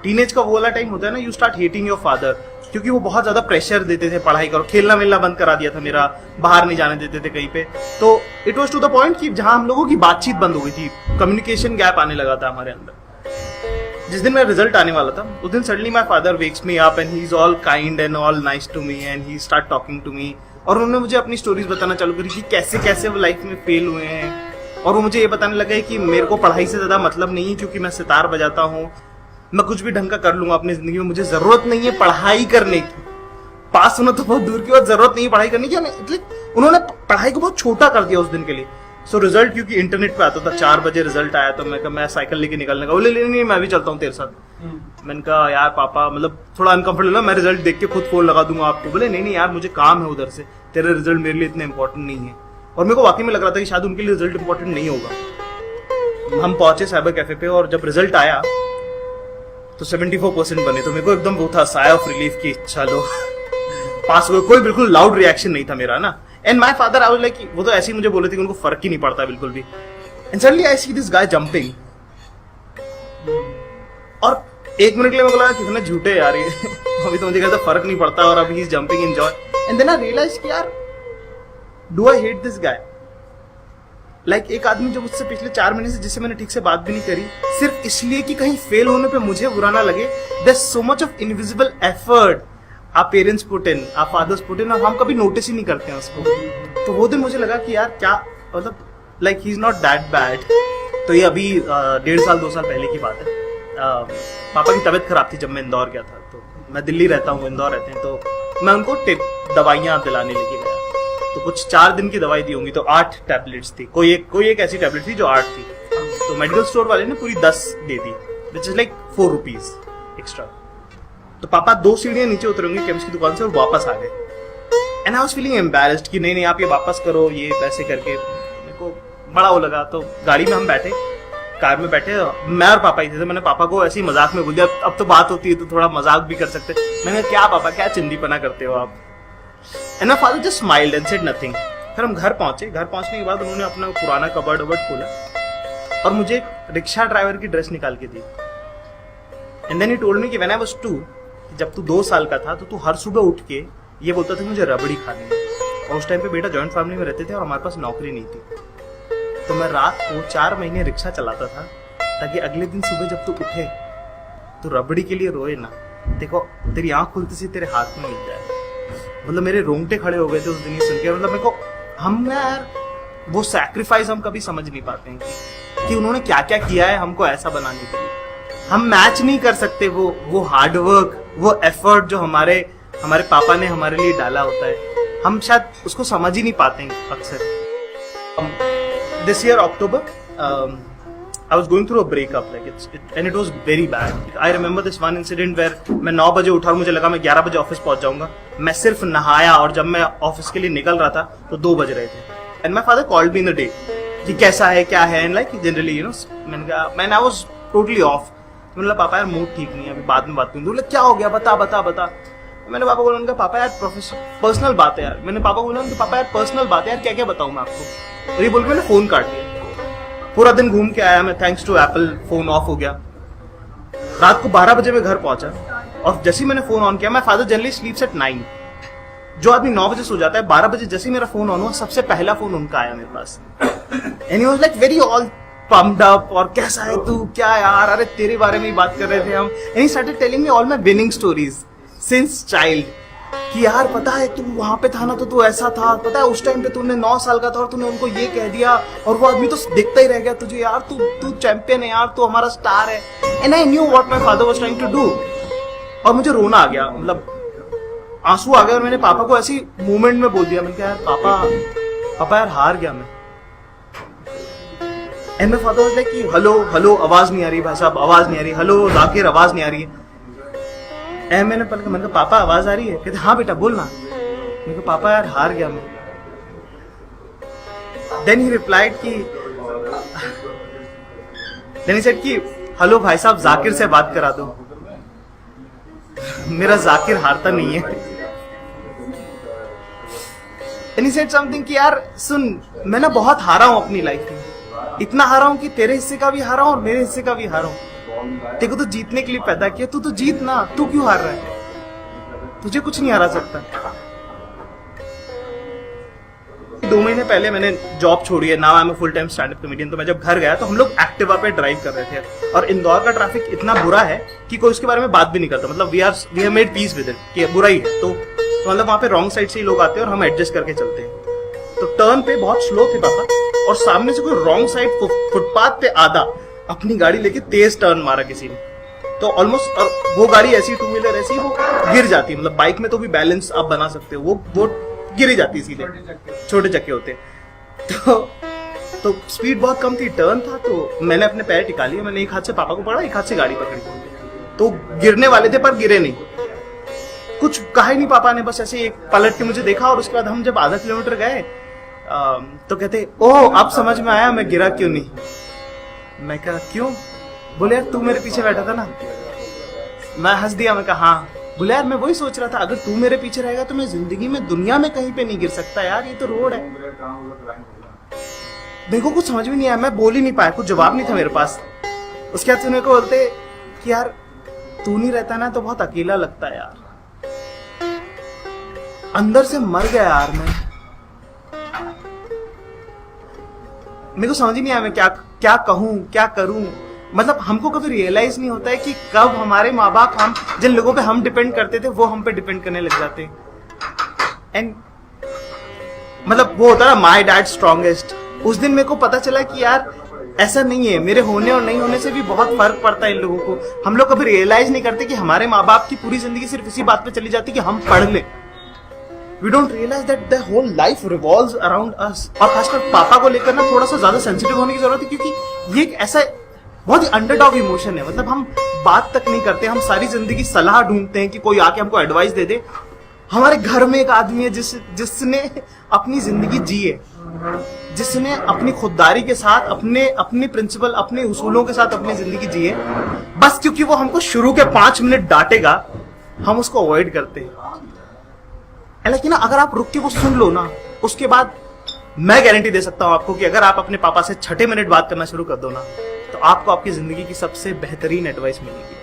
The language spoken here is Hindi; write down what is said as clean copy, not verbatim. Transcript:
टीनेज का वो वाला टाइम होता है ना, you start hating your father, क्योंकि वो बहुत ज्यादा प्रेशर देते थे, पढ़ाई करो, खेलना मिलना बंद करा दिया था मेरा, बाहर नहीं जाने देते थे कहीं पे। तो it was to the point कि जहां हम लोगों की बातचीत बंद हो गई थी, कम्युनिकेशन गैप आने लगा था हमारे अंदर। जिस दिन मेरा रिजल्ट आने वाला था उस दिन suddenly my father wakes me up and he is all kind and all nice to me and he start talking to me, और उन्होंने मुझे अपनी स्टोरीज बताना चालू करी कि कैसे कैसे वो लाइफ में फेल हुए हैं। और वो मुझे ये बताने लगा कि मेरे को पढ़ाई से ज्यादा मतलब नहीं है, क्योंकि मैं सितार बजाता हूँ, मैं कुछ भी ढंग का कर लूंगा अपनी जिंदगी में, मुझे जरूरत नहीं है पढ़ाई करने की। पास होना तो बहुत दूर की बात, जरूरत नहीं है पढ़ाई करने की। उन्होंने पढ़ाई को बहुत छोटा कर दिया उस दिन के लिए। सो रिजल्ट क्योंकि इंटरनेट पे आता था, 4 बजे रिजल्ट आया, तो मैं साइकिल लेके निकलने का, बोले नहीं मैं भी चलता हूँ तेरे साथ। मैंने कहा यार पापा, मतलब थोड़ा अनकंफर्टेबल, मैं रिजल्ट देख के खुद फोन लगा दूंगा आपको। बोले नहीं यार मुझे काम है उधर से, तेरा रिजल्ट मेरे लिए इतना इंपॉर्टेंट नहीं है। और मेरे को वाकई में लग रहा था कि शायद उनके लिए रिजल्ट इंपॉर्टेंट नहीं होगा। हम पहुंचे साइबर कैफे पे और जब रिजल्ट आया तो 74% बने, तो मेरे को एकदम वो था साया ऑफ रिलीफ की, चलो पास हो गए। कोई बिल्कुल लाउड रिएक्शन नहीं था मेरा ना। And my father I was like, वो तो ऐसे ही मुझे बोले थे कि उनको फर्क ही नहीं पड़ता बिल्कुल भी। And suddenly I see this guy jumping, और 1 मिनट के लिए मेरे को लगा कितने झूठे यार ये अभी तो मुझे कहता फर्क नहीं पड़ता और अभी he is jumping enjoy. And then I realize कि यार do I hate this guy. Like एक आदमी जो मुझसे पिछले 4 महीने से, जिससे मैंने ठीक से बात भी नहीं करी, सिर्फ इसलिए कि कहीं फेल होने पे मुझे बुरा ना लगे। There so much of invisible effort our parents put in, our fathers put in, और हम कभी नोटिस ही नहीं करते हैं उसको। तो वो दिन मुझे लगा कि यार क्या मतलब, like he is not that bad. तो ये अभी 1.5 साल 2 साल पहले की बात है। पापा की तबीयत खराब थी जब मैं इंदौर गया था, तो मैं दिल्ली रहता हूँ, इंदौर रहते हैं, तो मैं उनको दवाइयाँ दिलाने लेके गया। तो कुछ 4 दिन की दवाई दी होंगी, तो 8 टैबलेट्स थी, कोई एक ऐसी टैबलेट थी जो 8 थी। तो मेडिकल स्टोर वाले ने पूरी 10 दे दी, which is like 4 rupees extra. तो पापा 2 सीढ़ियां नीचे उतरेंगे केमिस्ट की दुकान से और वापस आ गए। And I was feeling embarrassed कि नहीं आप ये वापस करो, ये पैसे करके। मेरे को बड़ा वो लगा। तो गाड़ी में हम बैठे, कार में बैठे, मैं और पापा ही थे। तो मैंने पापा को ऐसे ही मजाक में बोल दिया, अब तो बात होती है तो थोड़ा मजाक भी कर सकते। मैंने कहा क्या पापा, क्या चिंदीपना करते हो आप। And my father just smiled and said nothing. फिर हम घर पहुंचे। घर पहुंचने के बाद उन्होंने अपना पुराना कबर्ड खोला और मुझे रिक्शा ड्राइवर की ड्रेस निकाल के दी। And then he told me कि व्हेन आई वाज 2, जब तू 2 साल का था तो तू हर सुबह उठ के ये बोलता था मुझे रबड़ी खानी है। और उस टाइम पे बेटा जॉइंट फैमिली में रहते थे और हमारे पास नौकरी नहीं थी। तो मैं रात को 4 महीने रिक्शा चलाता था ताकि अगले दिन सुबह जब तू उठे तो रबड़ी के लिए रोए ना। देखो तेरी आंख खुलते से तेरे हाथ में मिल जाए। मतलब मेरे रोंगटे खड़े हो गए थे उस दिन ही सुन के। मतलब मेरे को, हम यार वो सैक्रिफाइस हम कभी समझ नहीं पाते हैं कि उन्होंने क्या क्या किया है हमको ऐसा बनाने के लिए। हम मैच नहीं कर सकते वो हार्डवर्क, वो एफर्ट जो हमारे पापा ने हमारे लिए डाला होता है। हम शायद उसको समझ ही नहीं पाते हैं अक्सर। This year October, I was going through a breakup, and it was very bad. I remember this one incident where मैं 9 बजे उठा और मुझे लगा मैं 11 बजे ऑफिस पहुंच जाऊंगा। मैं सिर्फ नहाया और जब मैं ऑफिस के लिए निकल रहा था तो 2 बज रहे थे। And my father called me in the day कि कैसा है, क्या है, and like generally you know, मैंने कहा, man I was totally off। मैंने कहा पापा यार मूड ठीक नहीं है, अभी बाद में बात करूंगा। बोले क्या हो गया, बता। मैंने पापा को बोला, पापा यार पर्सनल बात है यार। मैंने पापा को बोला पापा यार पर्सनल बात है यार, क्या क्या बताऊं मैं आपको। और ये बोल के मैंने फोन काट दिया। पूरा दिन घूम के आया मैं, thanks to Apple phone off हो गया। रात को 12 बजे मैं घर पहुंचा और जैसे ही मैंने फोन ऑन किया, मैं फादर जनरली स्लीप्स एट 9। जो आदमी 9 बजे सो जाता है, 12 बजे जैसे ही मेरा फोन ऑन हुआ, सबसे पहला फोन उनका आया मेरे पास। And he was like very all pumped up और कैसा है तू, क्या यार, अरे तेरे बारे में ही बात कर रहे थे हम। And he started telling me all my winning stories since child कि यार पता है तू वहां पे था ना तो तू ऐसा था, पता है उस टाइम पे तूने 9 साल का था और तूने उनको ये कह दिया और वो आदमी तो देखता ही रह गया तुझे, यार तू चैंपियन है यार, तू हमारा स्टार है। And I knew what my father was trying to do. और मुझे रोना आ गया, मतलब आंसू आ गए। और मैंने पापा को ऐसी मोमेंट में बोल दिया, मैंने कहा यार पापा यार हार गया मैं। And my father was like कि हेलो आवाज नहीं आ रही भाई साहब, आवाज नहीं आ रही, हेलो जाकिर आवाज नहीं आ रही है। एंड मैंने कहा पापा आवाज आ रही है? कहते हाँ बेटा बोलना। मैंने कहा पापा यार हार गया मैं। देन ही रिप्लाइड कि देन ही सेड कि हेलो भाई साहब जाकिर से बात करा दो। मेरा जाकिर हारता नहीं है। देन ही सेड समथिंग कि यार सुन, मैं ना बहुत हारा हूं अपनी लाइफ में, इतना हारा हूं कि तेरे हिस्से का भी हारा हूं और मेरे हिस्से का भी हारा हूं। तेरे को तो जीतने के लिए पैदा किया, तू तो जीत ना, तू क्यों हार रहा है? तुझे कुछ नहीं हरा सकता। 2 महीने पहले मैंने जॉब छोड़ी है, now I am a full time stand up comedian. तो मैं जब घर गया तो हम लोग एक्टिवा पे ड्राइव कर रहे थे, और इंदौर का ट्रैफिक इतना बुरा है कि कोई उसके बारे में बात भी नहीं करता। मतलब we have made peace with it कि बुरा ही है, तो मतलब वहां पे रॉन्ग साइड से ही लोग आते हैं और हम एडजस्ट करके चलते हैं। तो टर्न पे बहुत स्लो थे पापा, और सामने से कोई रॉन्ग साइड फुटपाथ पे आधा अपनी गाड़ी लेके तेज टर्न मारा किसी ने, तो ऑलमोस्ट, और वो गाड़ी ऐसी, टू व्हीलर ऐसी, वो गिर जाती है। मतलब बाइक में तो भी बैलेंस आप बना सकते हो, वो गिर ही जाती है सीधे, छोटे चक्के होते हैं। तो स्पीड बहुत कम थी, टर्न था, तो मैंने अपने पैर टिका लिए, मैंने एक हाथ से पापा को पकड़ा, एक हाथ से गाड़ी पकड़ी। तो गिरने वाले थे पर गिरे नहीं, कुछ कहा ही नहीं पापा ने, बस ऐसे एक पलट के मुझे देखा। और उसके बाद हम जब आधा किलोमीटर गए तो कहते, ओह अब समझ में आया मैं गिरा क्यों नहीं। मैं कहा क्यों? बोले यार तू मेरे पीछे बैठा था ना। मैं हंस दिया, मैं कहा हाँ। बोले यार मैं वही सोच रहा था, अगर तू मेरे पीछे रहेगा तो मैं जिंदगी में दुनिया में कहीं पे नहीं गिर सकता यार, ये तो रोड है। मेरे को कुछ समझ में नहीं आया, मैं बोल ही नहीं पाया, कुछ जवाब नहीं था मेरे पास। उसके बाद मेरे को बोलते कि यार तू नहीं रहता ना तो बहुत अकेला लगता है यार। अंदर से मर गया यार मैं। मेरे को समझ ही नहीं आया मैं क्या कहूं, क्या करूं। मतलब हमको कभी रियलाइज नहीं होता है कि कब हमारे माँ बाप, हम जिन लोगों पे हम डिपेंड करते थे वो हम पे डिपेंड करने लग जाते हैं। एंड मतलब वो होता ना माई डैड स्ट्रॉन्गेस्ट। उस दिन मेरे को पता चला कि यार ऐसा नहीं है, मेरे होने और नहीं होने से भी बहुत फर्क पड़ता है इन लोगों को। हम लोग कभी रियलाइज नहीं करते कि हमारे माँ बाप की पूरी जिंदगी सिर्फ इसी बात पे चली जाती कि हम पढ़ लें। We don't realize that the whole life revolves around us। और खासकर पापा को लेकर ना थोड़ा सा ज्यादा सेंसिटिव होने की जरूरत है, क्योंकि ये एक ऐसा बहुत ही अंडरडॉग इमोशन है। मतलब हम बात तक नहीं करते, हम सारी जिंदगी सलाह ढूंढते हैं कि कोई आके हमको एडवाइस दे दे। हमारे घर में एक आदमी है जिसने अपनी जिंदगी जी है, जिसने अपनी खुददारी के साथ, अपने प्रिंसिपल, अपने उसूलों के साथ अपनी जिंदगी जी है। बस क्योंकि वो हमको शुरू के 5 मिनट डांटेगा, हम उसको अवॉइड करते हैं। लेकिन अगर आप रुक के वो सुन लो ना, उसके बाद मैं गारंटी दे सकता हूं आपको कि अगर आप अपने पापा से 6 मिनट बात करना शुरू कर दो ना, तो आपको आपकी जिंदगी की सबसे बेहतरीन एडवाइस मिलेगी।